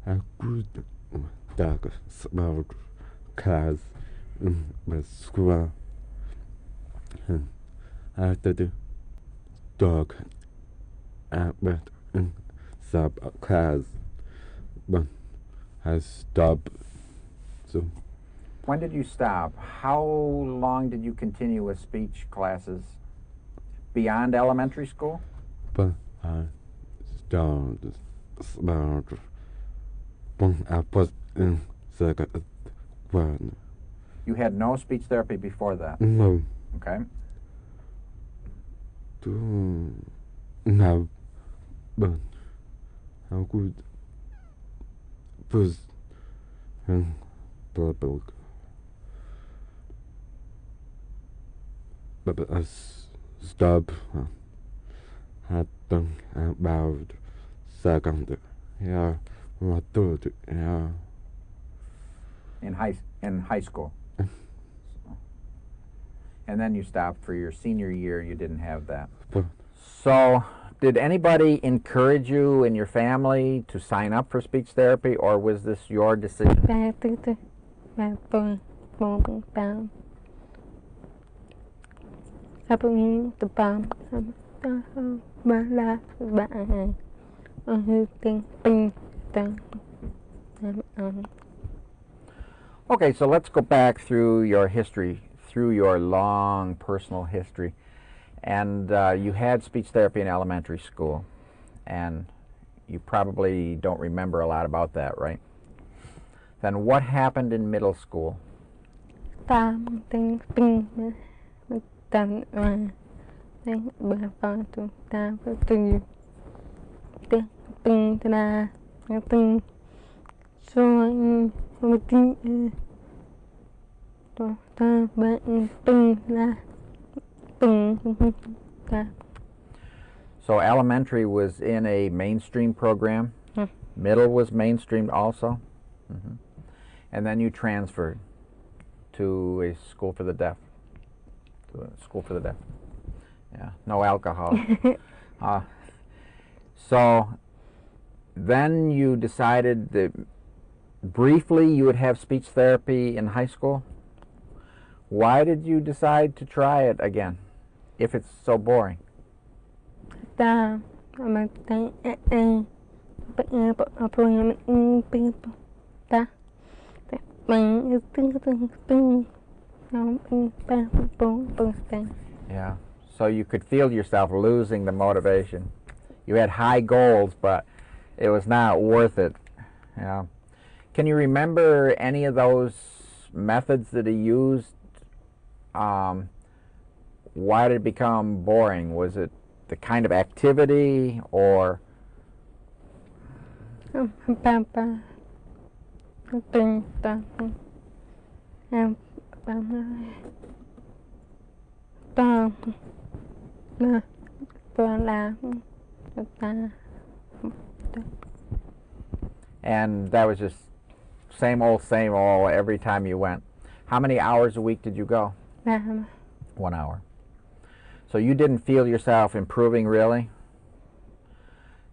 I could talk about class in my school and after the talk about in sub class, but I stopped. So When did you stop? How long did you continue with speech classes? Beyond elementary school? but I started about when I was in second one. You had no speech therapy before that? No, Okay. to now, but how could was in public. But I stopped happening about second year or third year. In high school? And then you stopped for your senior year, you didn't have that. But So, did anybody encourage you in your family to sign up for speech therapy, or was this your decision? Ba tư tư ba tuần bốn tám ba bốn tập ba ba la ba hư tinh tinh tăng. Okay, so let's go back through your history, through your long personal history. And you had speech therapy in elementary school, and you probably don't remember a lot about that, right? Then what happened in middle school? Tam tinh tinh tăng tinh ba ba tu ta ba tu tinh tinh ta tinh so một tinh ta ba tinh la tinh ta. So elementary was in a mainstream program. Middle was mainstreamed also. And then you transferred to a school for the deaf. Yeah, no alcohol. So then you decided that briefly you would have speech therapy in high school. Why did you decide to try it again, if it's so boring? Ta mà ta Yeah, so you could feel yourself losing the motivation. You had high goals, but it was not worth it. Yeah. Can you remember any of those methods that he used? Why did it become boring? Was it the kind of activity, or and that was just same old every time you went? How many hours a week did you go? 1 hour. So you didn't feel yourself improving, really?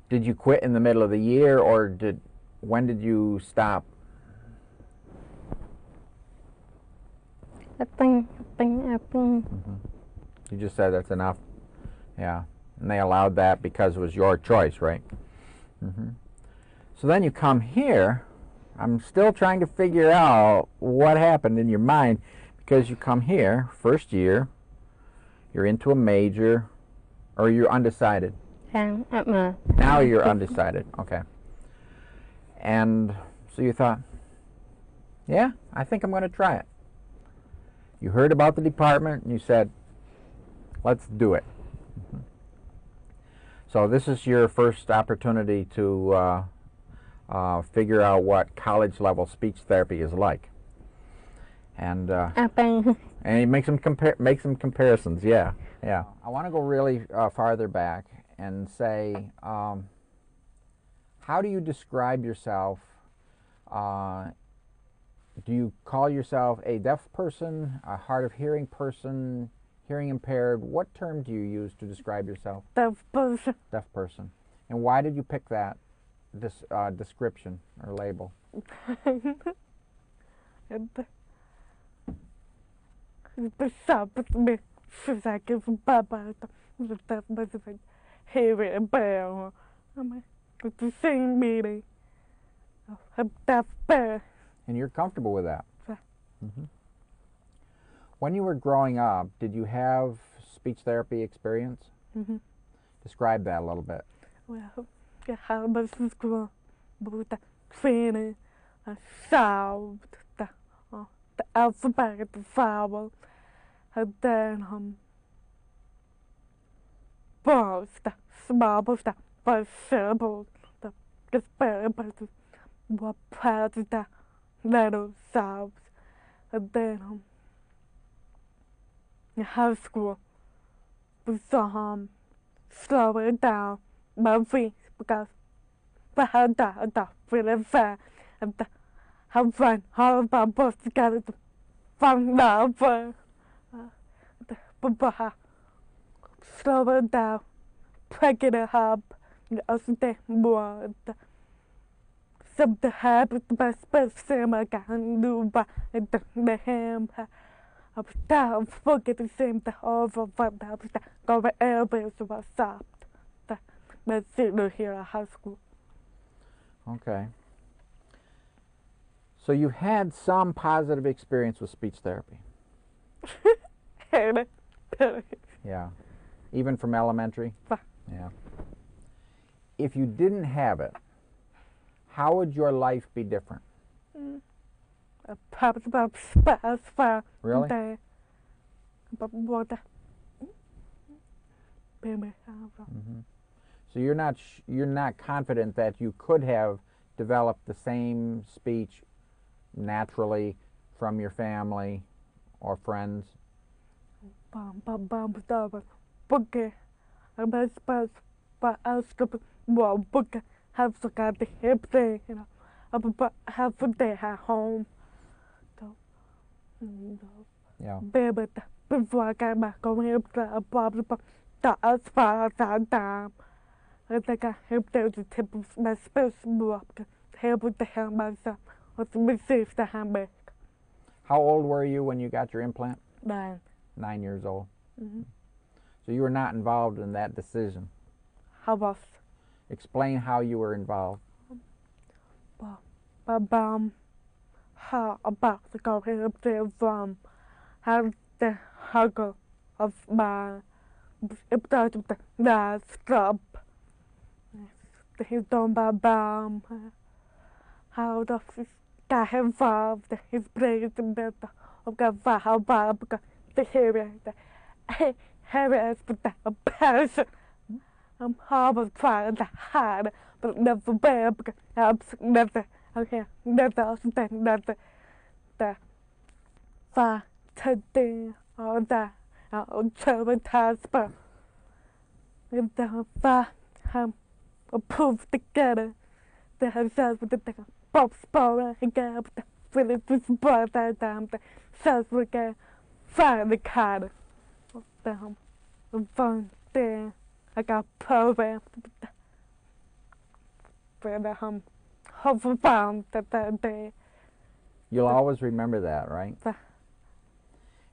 Did you quit in the middle of the year, or when did you stop? You just said that's enough. Yeah, and they allowed that because it was your choice, right? So then you come here. I'm still trying to figure out what happened in your mind, because you come here, first year, you're into a major, or you're undecided? Now you're undecided, okay. And so you thought, yeah, I think I'm going to try it. You heard about the department, and you said, let's do it. So this is your first opportunity to figure out what college-level speech therapy is like. And make some comparisons. Yeah. I want to go really farther back and say, how do you describe yourself? Do you call yourself a deaf person, a hard of hearing person, hearing impaired? What term do you use to describe yourself? Deaf person. Deaf person. And why did you pick that? this description or label? The sabbath me second Baba was heavy and bear. It's the same meaning of that bear. And you're comfortable with that? Yeah. Mm-hmm. When you were growing up, did you have speech therapy experience? Mm-hmm. Describe that a little bit. Well, jag har bara school både training och solved the alphabet vowel and then balls the small the by syllables the spelling but what part of the little sounds and then in high school we saw slow it down my feet because I had that feeling fair and have fun how about both together to fun love but slow it down picking it up and also more something happened to my special I can't do but the him I was down forget the same the over fun I was going elbows was stopped. But still here at high school. Okay. So you had some positive experience with speech therapy? Yeah. Even from elementary? Yeah. If you didn't have it, how would your life be different? Perhaps about Really? About water. Mm-hmm. So you're not confident that you could have developed the same speech naturally from your family or friends? Have to get the hip thing, you know. Have a day at home. Yeah. Baby, before I got back home, as far as I I think I helped them to tip of my special work, help with the hand myself, or to receive the handbag. How old were you when you got your implant? 9. 9 years old. Mm-hmm. So you were not involved in that decision. How was? Explain how you were involved. How about the go help them from how the hugger of my the stop. He's done by how the got involved, his brain and better of got how bad because the Harry is the person. I'm hard trying to hide, but never bear because I'm never okay, never stand never the far today all that I'll traumatize but if the far approved together the houses with the box power and get the feeling to support that time the cells will get fire the card the fun there I got programmed for the hopeful found that day. You'll always remember that, right? Yeah.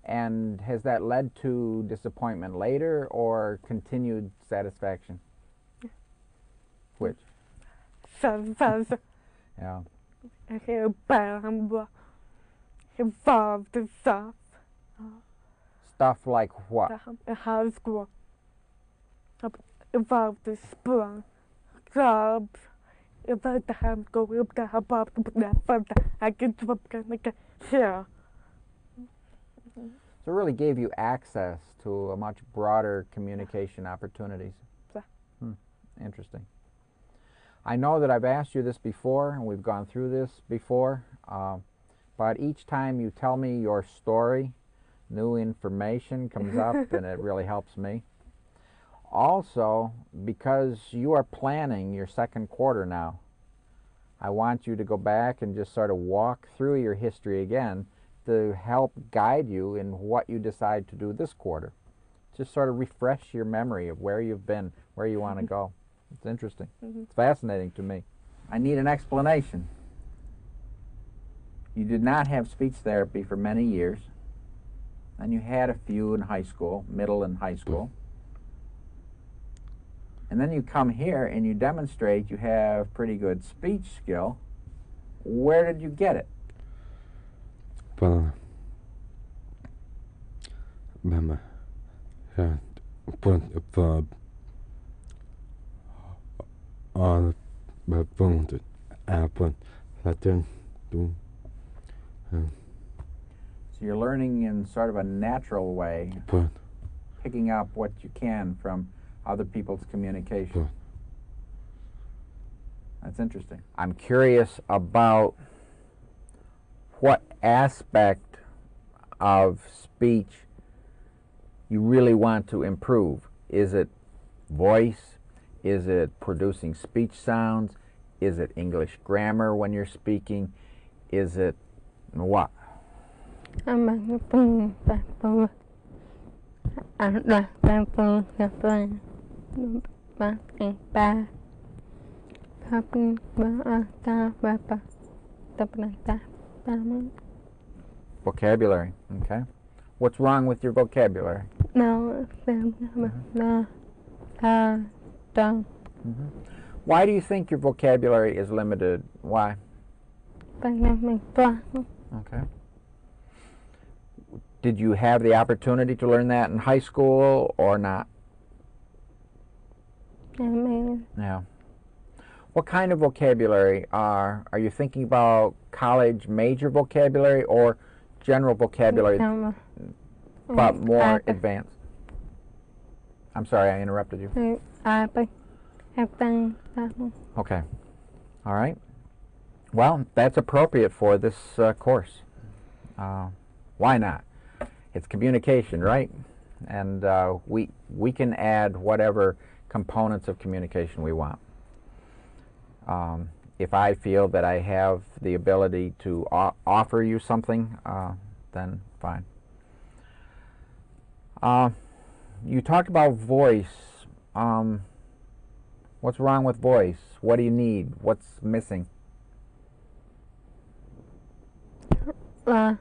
And has that led to disappointment later or continued satisfaction? Which? Satisfaction. Yeah. I hear bad involved in stuff. Stuff like what? In high school. Involved in sport, clubs. If I have to go up the above the fun, I get to share. So it really gave you access to a much broader communication opportunities. Yeah. Interesting. I know that I've asked you this before, and we've gone through this before, but each time you tell me your story, new information comes up, and it really helps me. Also, because you are planning your second quarter now, I want you to go back and just sort of walk through your history again to help guide you in what you decide to do this quarter. Just sort of refresh your memory of where you've been, where you want to go. It's interesting. It's fascinating to me. I need an explanation. You did not have speech therapy for many years, and you had a few in high school, middle and high school. And then you come here and you demonstrate you have pretty good speech skill. Where did you get it? Well, Mama had put a verb on the wounded apple Latin to So you're learning in sort of a natural way, put picking up what you can from other people's communication. That's interesting. I'm curious about what aspect of speech you really want to improve. Is it voice? Is it producing speech sounds? Is it English grammar when you're speaking? Is it what? Vocabulary, okay. What's wrong with your vocabulary? Why do you think your vocabulary is limited? Why? Okay. Did you have the opportunity to learn that in high school or not? Yeah. What kind of vocabulary are you thinking about? College major vocabulary or general vocabulary, but more advanced? I'm sorry, I interrupted you. Okay. All right. Well, that's appropriate for this course. Why not? It's communication, right? And we can add whatever components of communication we want. If I feel that I have the ability to offer you something, then fine. You talked about voice. What's wrong with voice? What do you need? What's missing? I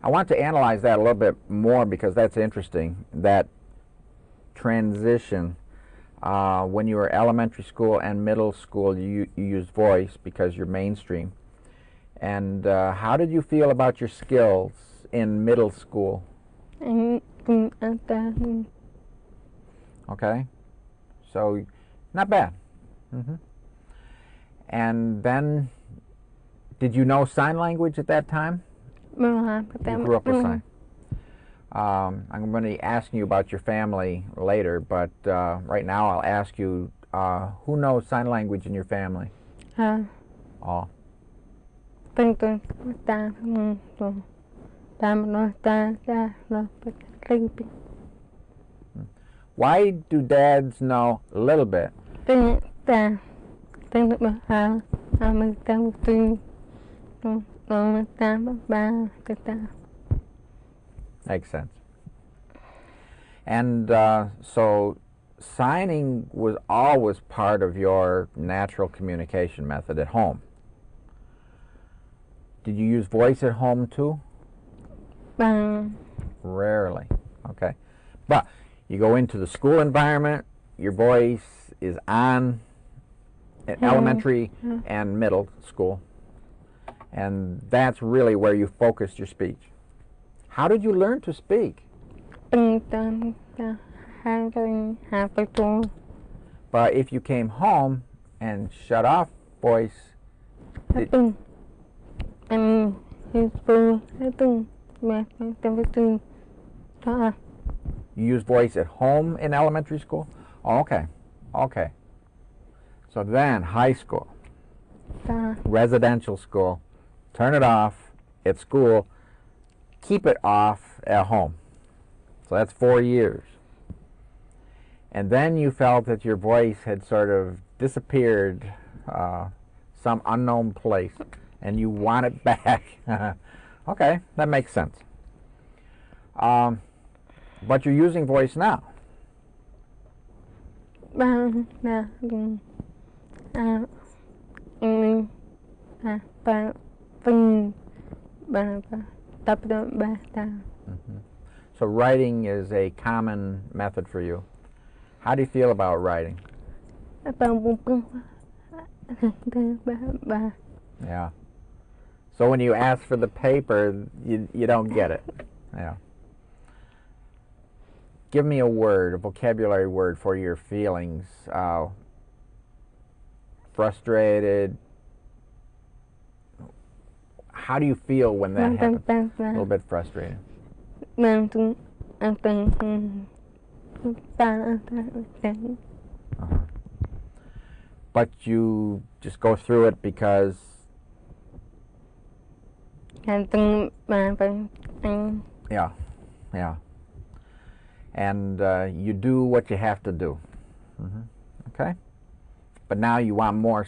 want to analyze that a little bit more because that's interesting. That transition, when you were elementary school and middle school, you used voice because you're mainstream. And how did you feel about your skills in middle school? Okay, so not bad. And then, did you know sign language at that time? You grew up with sign. I'm going to be asking you about your family later, but right now I'll ask you, who knows sign language in your family? All. Why do dads know a little bit? Makes sense. And so signing was always part of your natural communication method at home. Did you use voice at home too? Rarely. Okay. But you go into the school environment, your voice is on at elementary and middle school. And that's really where you focused your speech. How did you learn to speak? But if you came home and shut off voice, you use voice at home in elementary school? Oh, okay. Okay. So then high school, residential school, turn it off at school, keep it off at home. So that's 4 years. And then you felt that your voice had sort of disappeared some unknown place, and you want it back. Okay, that makes sense. But you're using voice now. So writing is a common method for you. How do you feel about writing? Yeah. So when you ask for the paper, you don't get it. Yeah. Give me a word, a vocabulary word for your feelings. Frustrated. How do you feel when that happens? A little bit frustrated. But you just go through it because... Yeah, yeah. And you do what you have to do. Okay? But now you want more